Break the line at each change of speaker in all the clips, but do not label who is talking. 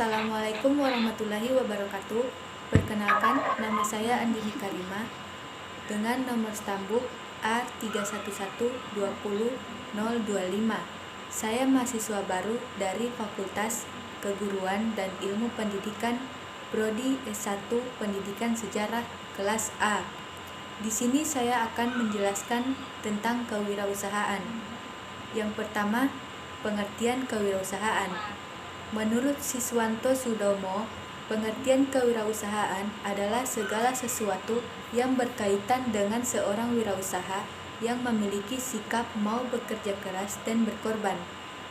Assalamualaikum warahmatullahi wabarakatuh. Perkenalkan, nama saya Andini Karima dengan nomor stambuk A31120025. Saya mahasiswa baru dari Fakultas Keguruan dan Ilmu Pendidikan Prodi S1 Pendidikan Sejarah kelas A. Di sini saya akan menjelaskan tentang kewirausahaan. Yang pertama, pengertian kewirausahaan. Menurut Siswanto Sudomo, pengertian kewirausahaan adalah segala sesuatu yang berkaitan dengan seorang wirausaha yang memiliki sikap mau bekerja keras dan berkorban,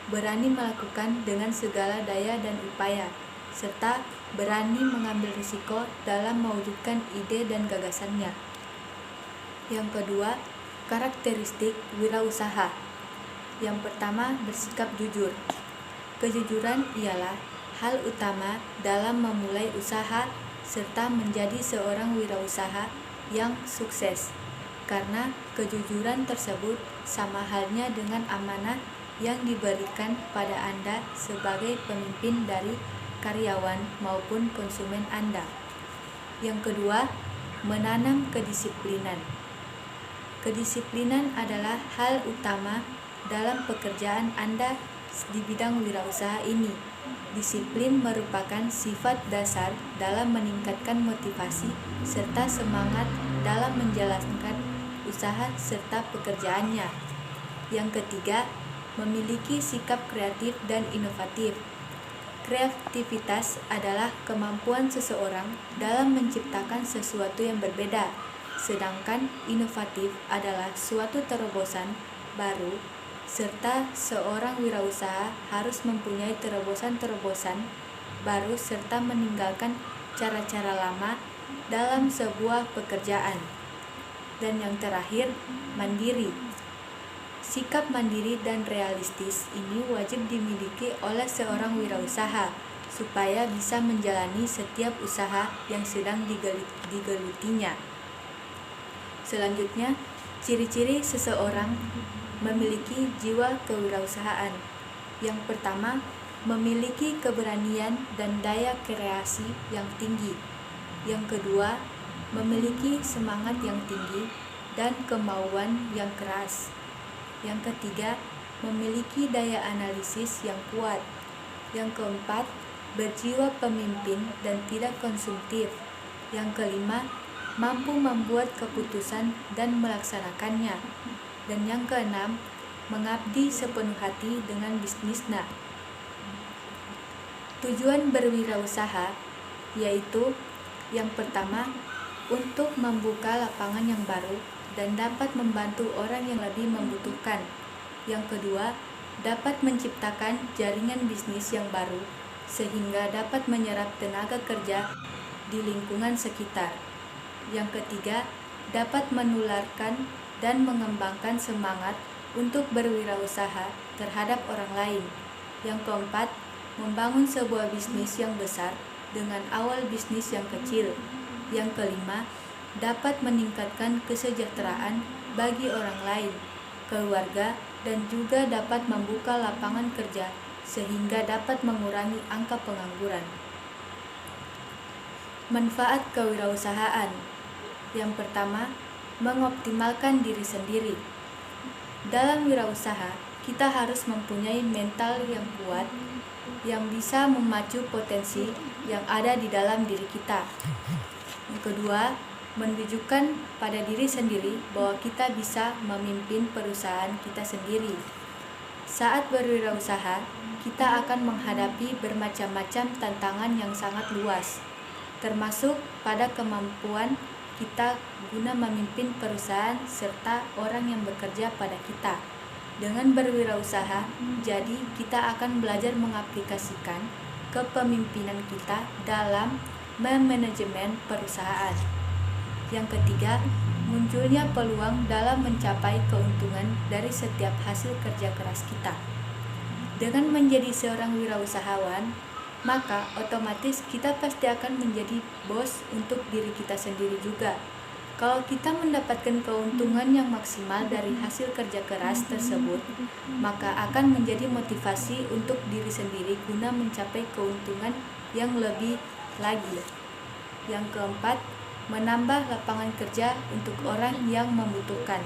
berani melakukan dengan segala daya dan upaya, serta berani mengambil risiko dalam mewujudkan ide dan gagasannya. Yang kedua, karakteristik wirausaha. Yang pertama, bersikap jujur. Kejujuran ialah hal utama dalam memulai usaha serta menjadi seorang wirausaha yang sukses, karena kejujuran tersebut sama halnya dengan amanah yang diberikan pada Anda sebagai pemimpin dari karyawan maupun konsumen Anda. Yang kedua, menanam kedisiplinan. Kedisiplinan adalah hal utama dalam pekerjaan Anda di bidang wirausaha ini. Disiplin merupakan sifat dasar dalam meningkatkan motivasi serta semangat dalam menjalankan usaha serta pekerjaannya. Yang ketiga, memiliki sikap kreatif dan inovatif. Kreativitas adalah kemampuan seseorang dalam menciptakan sesuatu yang berbeda, sedangkan inovatif adalah suatu terobosan baru, serta seorang wirausaha harus mempunyai terobosan-terobosan baru serta meninggalkan cara-cara lama dalam sebuah pekerjaan. Dan yang terakhir, mandiri. Sikap mandiri dan realistis ini wajib dimiliki oleh seorang wirausaha supaya bisa menjalani setiap usaha yang sedang digelutinya. Selanjutnya, ciri-ciri seseorang memiliki jiwa kewirausahaan. Yang pertama, memiliki keberanian dan daya kreasi yang tinggi. Yang kedua, memiliki semangat yang tinggi dan kemauan yang keras. Yang ketiga, memiliki daya analisis yang kuat. Yang keempat, berjiwa pemimpin dan tidak konsumtif. Yang kelima, mampu membuat keputusan dan melaksanakannya. Dan yang keenam, mengabdi sepenuh hati dengan bisnisnya. Tujuan berwirausaha yaitu yang pertama, untuk membuka lapangan yang baru dan dapat membantu orang yang lebih membutuhkan. Yang kedua, dapat menciptakan jaringan bisnis yang baru sehingga dapat menyerap tenaga kerja di lingkungan sekitar. Yang ketiga, dapat menularkan dan mengembangkan semangat untuk berwirausaha terhadap orang lain. Yang keempat, membangun sebuah bisnis yang besar dengan awal bisnis yang kecil. Yang kelima, dapat meningkatkan kesejahteraan bagi orang lain, keluarga, dan juga dapat membuka lapangan kerja sehingga dapat mengurangi angka pengangguran. Manfaat kewirausahaan. Yang pertama, mengoptimalkan diri sendiri. Dalam wirausaha, kita harus mempunyai mental yang kuat yang bisa memacu potensi yang ada di dalam diri kita. Yang kedua, menunjukkan pada diri sendiri bahwa kita bisa memimpin perusahaan kita sendiri. Saat berwirausaha, kita akan menghadapi bermacam-macam tantangan yang sangat luas, termasuk pada kemampuan kita guna memimpin perusahaan serta orang yang bekerja pada kita. Dengan berwirausaha, jadi kita akan belajar mengaplikasikan kepemimpinan kita dalam memanajemen perusahaan. Yang ketiga, munculnya peluang dalam mencapai keuntungan dari setiap hasil kerja keras kita. Dengan menjadi seorang wirausahawan, maka otomatis kita pasti akan menjadi bos untuk diri kita sendiri juga. Kalau kita mendapatkan keuntungan yang maksimal dari hasil kerja keras tersebut, maka akan menjadi motivasi untuk diri sendiri guna mencapai keuntungan yang lebih lagi. Yang keempat, menambah lapangan kerja untuk orang yang membutuhkan.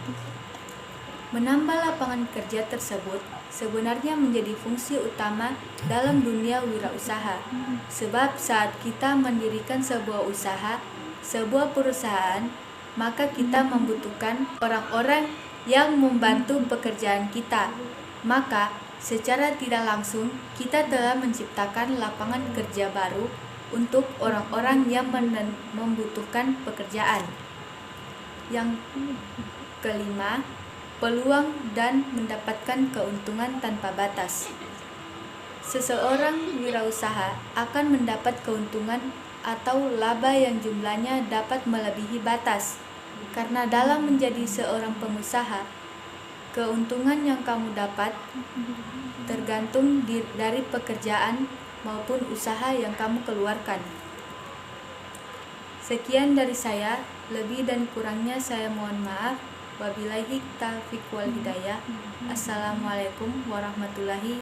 Menambah lapangan kerja tersebut sebenarnya menjadi fungsi utama dalam dunia wirausaha. Sebab saat kita mendirikan sebuah usaha, sebuah perusahaan, maka kita membutuhkan orang-orang yang membantu pekerjaan kita. Maka secara tidak langsung kita telah menciptakan lapangan kerja baru untuk orang-orang yang membutuhkan pekerjaan. Yang kelima, peluang dan mendapatkan keuntungan tanpa batas. Seseorang wirausaha akan mendapat keuntungan atau laba yang jumlahnya dapat melebihi batas. Karena dalam menjadi seorang pengusaha, keuntungan yang kamu dapat tergantung dari pekerjaan maupun usaha yang kamu keluarkan. Sekian dari saya, lebih dan kurangnya saya mohon maaf. Wabillahi taufiq wal hidayah. Assalamualaikum warahmatullahi